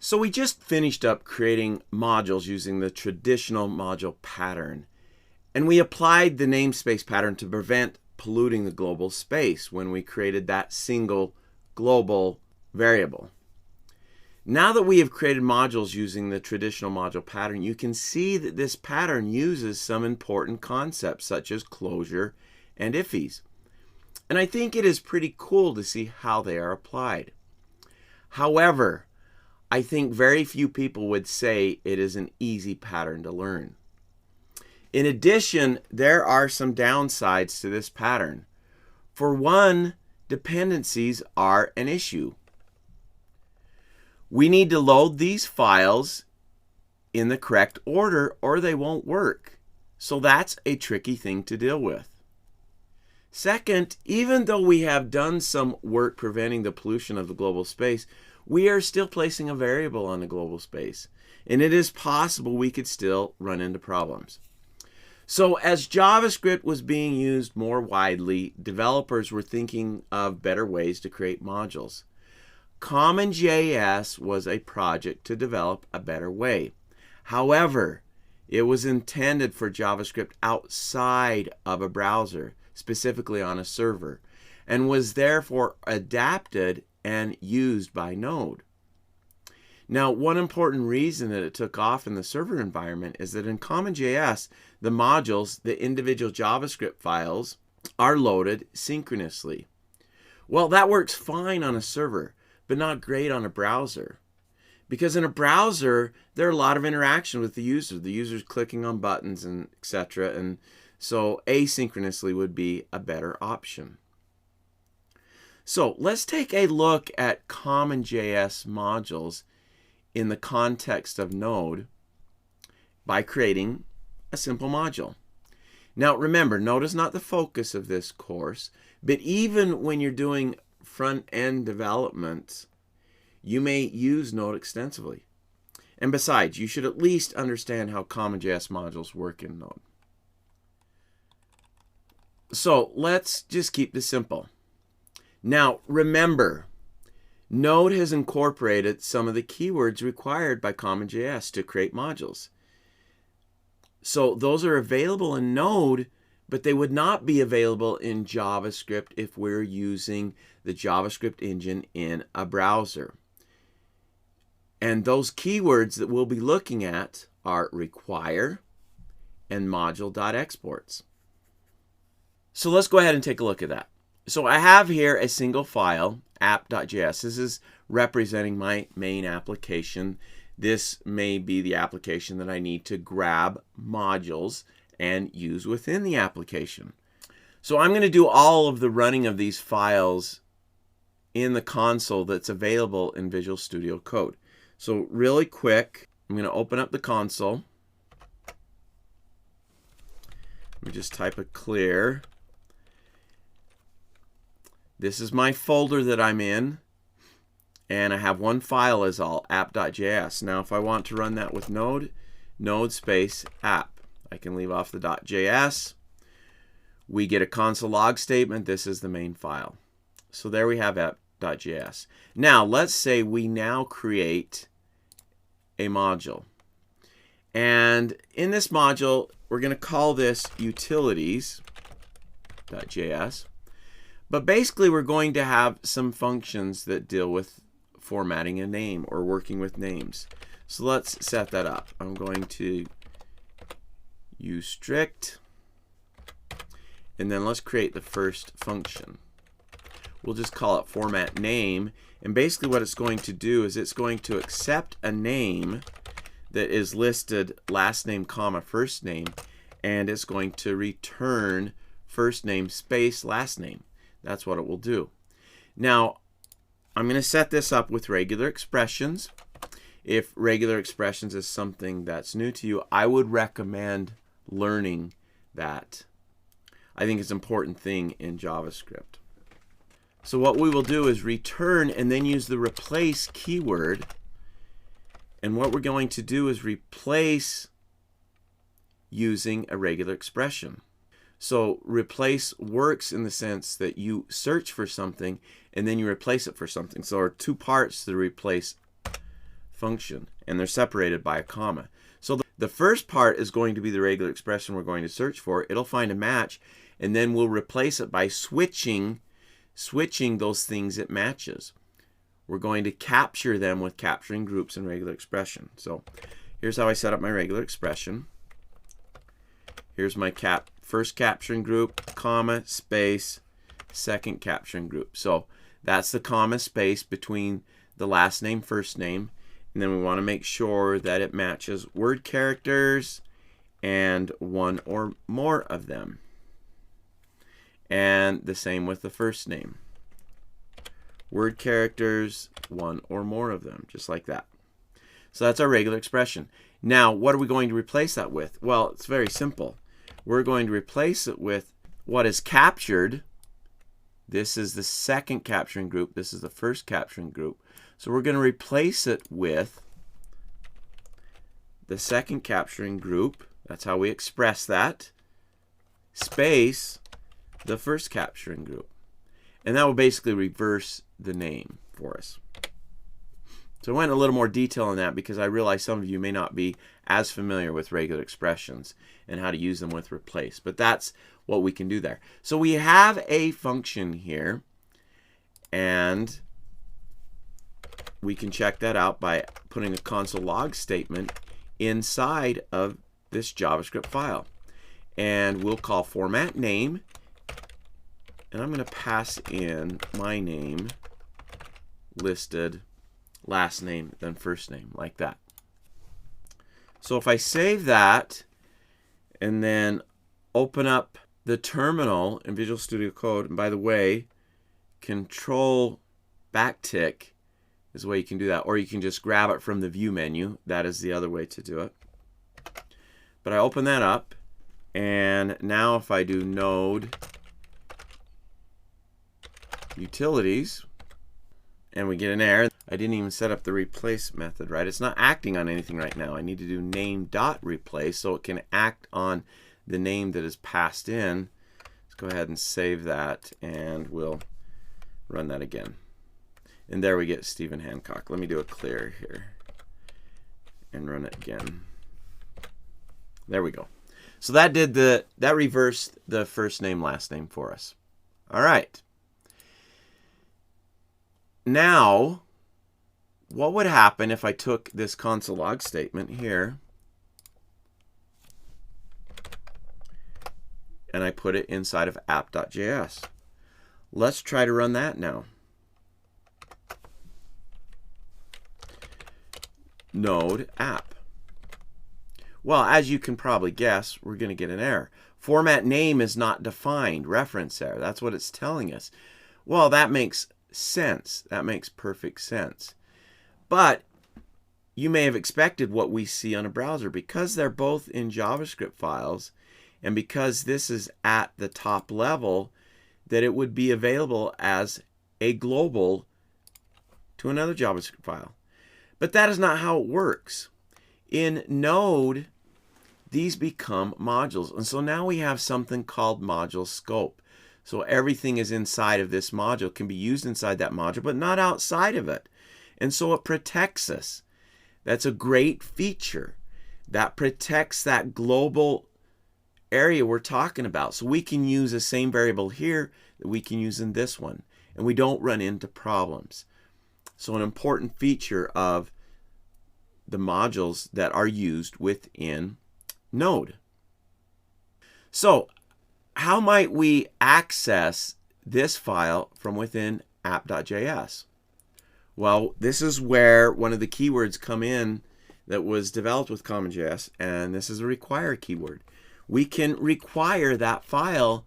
So we just finished up creating modules using the traditional module pattern. And we applied the namespace pattern to prevent polluting the global space when we created that single global variable. Now that we have created modules using the traditional module pattern, you can see that this pattern uses some important concepts such as closure and ifs. And I think it is pretty cool to see how they are applied. However, I think very few people would say it is an easy pattern to learn. In addition, there are some downsides to this pattern. For one, dependencies are an issue. We need to load these files in the correct order or they won't work. So that's a tricky thing to deal with. Second, even though we have done some work preventing the pollution of the global space, we are still placing a variable on the global space. And it is possible we could still run into problems. So as JavaScript was being used more widely, developers were thinking of better ways to create modules. CommonJS was a project to develop a better way. However, it was intended for JavaScript outside of a browser, specifically on a server, and was therefore adapted and used by Node. Now, one important reason that it took off in the server environment is that in CommonJS, the modules, the individual JavaScript files, are loaded synchronously. Well, that works fine on a server, but not great on a browser. Because in a browser, there are a lot of interaction with the user. The user's clicking on buttons and etc. And so asynchronously would be a better option. So let's take a look at CommonJS modules in the context of Node by creating a simple module. Now remember, Node is not the focus of this course, but even when you're doing front-end development, you may use Node extensively. And besides, you should at least understand how CommonJS modules work in Node. So let's just keep this simple. Now remember, Node has incorporated some of the keywords required by CommonJS to create modules. So those are available in Node, but they would not be available in JavaScript if we're using the JavaScript engine in a browser. And those keywords that we'll be looking at are require and module.exports. So let's go ahead and take a look at that. So I have here a single file, app.js. This is representing my main application. This may be the application that I need to grab modules and use within the application. So I'm going to do all of the running of these files in the console that's available in Visual Studio Code. So really quick, I'm going to open up the console. Let me just type a clear. This is my folder that I'm in, and I have one file as all, app.js. Now if I want to run that with Node, node space app. I can leave off the .js. We get a console log statement. This is the main file. So there we have app.js. Now let's say we now create a module. And in this module, we're going to call this utilities.js. But basically, we're going to have some functions that deal with formatting a name or working with names. So let's set that up. I'm going to use strict, and then let's create the first function. We'll just call it format name, and basically what it's going to do is it's going to accept a name that is listed last name comma first name, and it's going to return first name space last name. That's what it will do. Now, I'm going to set this up with regular expressions. If regular expressions is something that's new to you, I would recommend learning that. I think it's an important thing in JavaScript. So what we will do is return and then use the replace keyword. And what we're going to do is replace using a regular expression. So replace works in the sense that you search for something and then you replace it for something. So there are two parts to the replace function, and they're separated by a comma. So the first part is going to be the regular expression we're going to search for. It'll find a match, and then we'll replace it by switching those things it matches. We're going to capture them with capturing groups and regular expression. So here's how I set up my regular expression. Here's my first capturing group, comma, space, second capturing group. So that's the comma space between the last name, first name. And then we want to make sure that it matches word characters and one or more of them. And the same with the first name. Word characters, one or more of them, just like that. So that's our regular expression. Now, what are we going to replace that with? Well, it's very simple. We're going to replace it with what is captured. This is the second capturing group. This is the first capturing group. So we're going to replace it with the second capturing group. That's how we express that. Space, the first capturing group. And that will basically reverse the name for us. So I went in a little more detail on that because I realize some of you may not be as familiar with regular expressions and how to use them with replace. But that's what we can do there. So we have a function here, and we can check that out by putting a console log statement inside of this JavaScript file. And we'll call format name, and I'm going to pass in my name listed, last name, then first name, like that. So if I save that and then open up the terminal in Visual Studio Code, and by the way, Control backtick is the way you can do that, or you can just grab it from the View menu. That is the other way to do it. But I open that up, and now if I do node utilities, and we get an error. I didn't even set up the replace method, right? It's not acting on anything right now. I need to do name.replace so it can act on the name that is passed in. Let's go ahead and save that, and we'll run that again. And there we get Stephen Hancock. Let me do a clear here and run it again. There we go. So that reversed the first name, last name for us. All right. Now, what would happen if I took this console log statement here and I put it inside of app.js? Let's try to run that now. Node app. Well, as you can probably guess, we're going to get an error. Format name is not defined. Reference error. That's what it's telling us. Well, that makes sense. That makes perfect sense. But you may have expected what we see on a browser. Because they're both in JavaScript files, and because this is at the top level, that it would be available as a global to another JavaScript file. But that is not how it works. In Node, these become modules. And so now we have something called module scope. So everything is inside of this module, can be used inside that module, but not outside of it. And so it protects us. That's a great feature. That protects that global area we're talking about. So we can use the same variable here that we can use in this one. And we don't run into problems. So an important feature of the modules that are used within Node. So how might we access this file from within app.js? Well, this is where one of the keywords come in that was developed with CommonJS, and this is a require keyword. We can require that file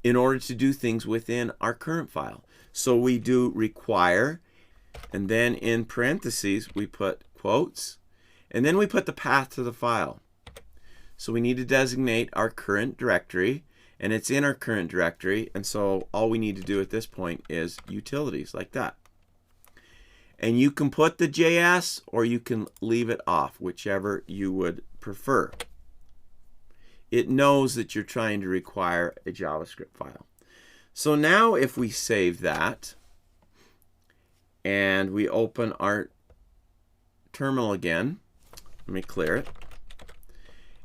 in order to do things within our current file. So we do require, and then in parentheses we put quotes, and then we put the path to the file. So we need to designate our current directory, and it's in our current directory, and so all we need to do at this point is utilities, like that. And you can put the JS or you can leave it off, whichever you would prefer. It knows that you're trying to require a JavaScript file. So now if we save that and we open our terminal again. Let me clear it.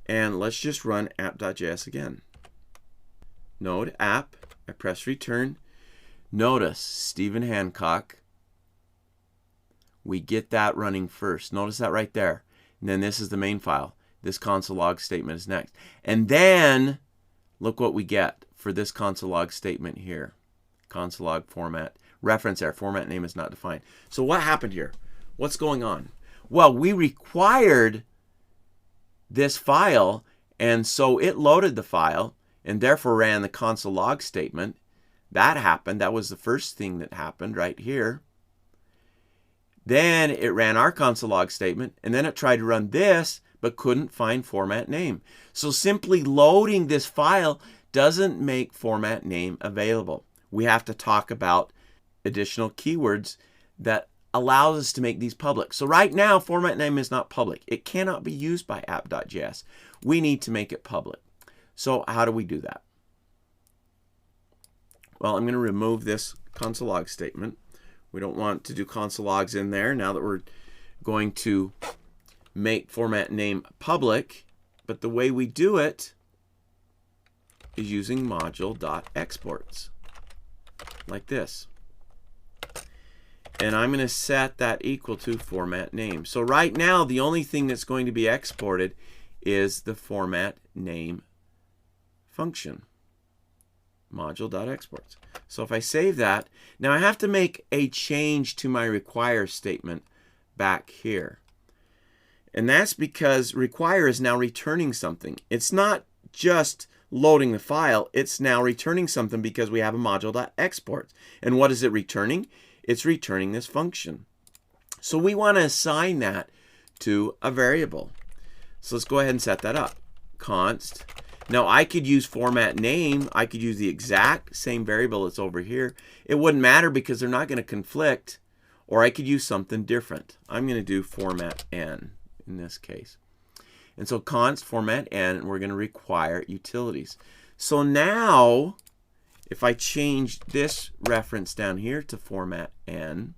And let's just run app.js again. Node app. I press return. Notice Stephen Hancock. We get that running first. Notice that right there. And then this is the main file. This console log statement is next. And then look what we get for this console log statement here. Console log format. Reference error. Format name is not defined. So what happened here? What's going on? Well, we required this file, and so it loaded the file and therefore ran the console log statement. That happened. That was the first thing that happened right here. Then it ran our console log statement, and then it tried to run this, but couldn't find format name. So simply loading this file doesn't make format name available. We have to talk about additional keywords that allows us to make these public. So right now, format name is not public. It cannot be used by app.js. We need to make it public. So how do we do that? Well, I'm going to remove this console log statement. We don't want to do console logs in there now that we're going to make format name public. But the way we do it is using module.exports, like this. And I'm going to set that equal to format name. So right now, the only thing that's going to be exported is the format name function, module.exports. So if I save that, now I have to make a change to my require statement back here. And that's because require is now returning something. It's not just loading the file, it's now returning something because we have a module.exports. And what is it returning? It's returning this function. So we want to assign that to a variable. So let's go ahead and set that up. Const. Now I could use format name. I could use the exact same variable that's over here. It wouldn't matter because they're not going to conflict. Or I could use something different. I'm going to do format n in this case. And so const format n, and we're going to require utilities. So now, if I change this reference down here to format n,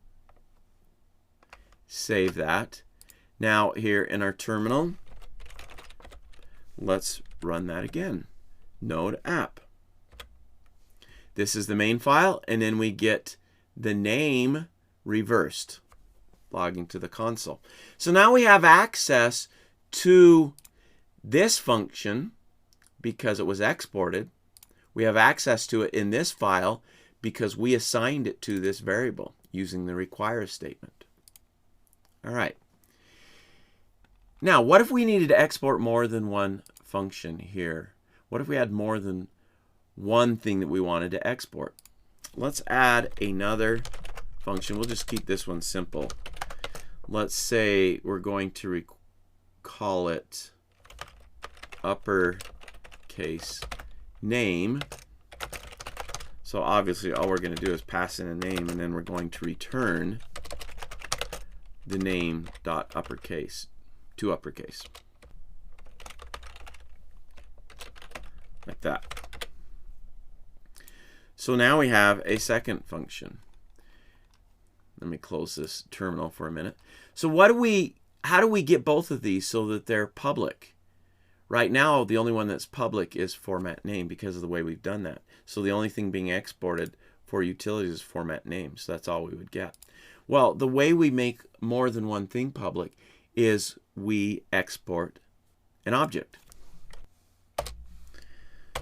save that. Now here in our terminal, let's run that again. Node app. This is the main file, and then we get the name reversed, logging to the console. So now we have access to this function because it was exported. We have access to it in this file because we assigned it to this variable using the require statement. All right. Now, what if we needed to export more than one function here? What if we had more than one thing that we wanted to export? Let's add another function. We'll just keep this one simple. Let's say we're going to call it uppercase name. So obviously all we're going to do is pass in a name, and then we're going to return the name dot uppercase to uppercase, like that. So now we have a second function. Let me close this terminal for a minute. So how do we get both of these so that they're public? Right now, the only one that's public is format name because of the way we've done that. So the only thing being exported for utilities is format name. So that's all we would get. Well, the way we make more than one thing public is we export an object.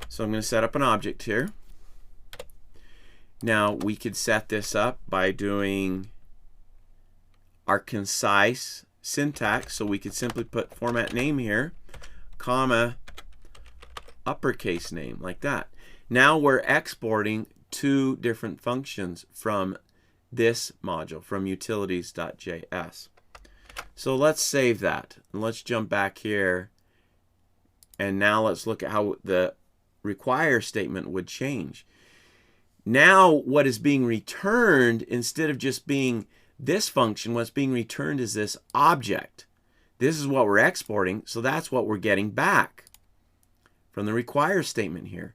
So I'm going to set up an object here. Now we could set this up by doing our concise syntax. So we could simply put format name here, comma, uppercase name, like that. Now we're exporting two different functions from this module, from utilities.js. So let's save that. And let's jump back here. And now let's look at how the require statement would change. Now what is being returned, instead of just being this function, what's being returned is this object. This is what we're exporting, so that's what we're getting back from the require statement here.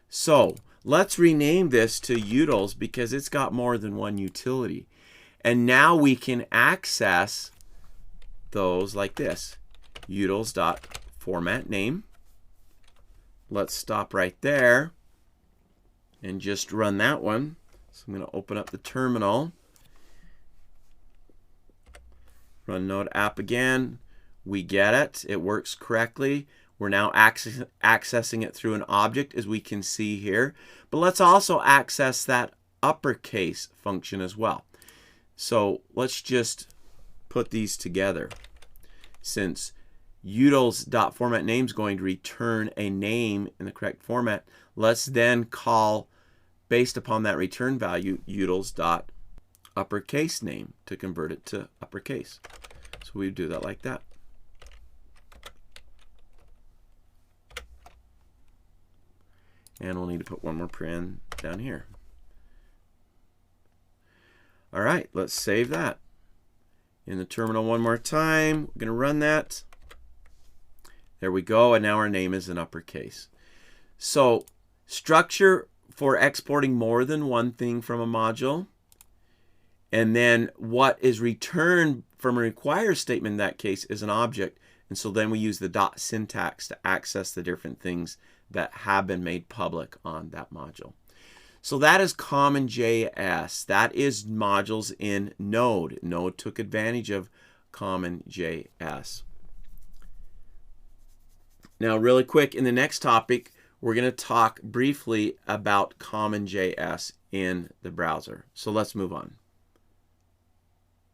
So let's rename this to utils because it's got more than one utility. And now we can access those like this. utils.formatName. Let's stop right there and just run that one. So I'm going to open up the terminal. Run Node app again. We get it. It works correctly. We're now accessing it through an object, as we can see here. But let's also access that uppercase function as well. So let's just put these together. Since utils.formatName is going to return a name in the correct format, let's then call, based upon that return value, utils.uppercase name to convert it to uppercase. So we do that like that. And we'll need to put one more paren down here. All right, let's save that. In the terminal one more time, we're going to run that. There we go, and now our name is in uppercase. So, structure for exporting more than one thing from a module. And then what is returned from a require statement in that case is an object. And so then we use the dot syntax to access the different things that have been made public on that module. So that is CommonJS. That is modules in Node. Node took advantage of CommonJS. Now, really quick, in the next topic, we're going to talk briefly about CommonJS in the browser. So let's move on.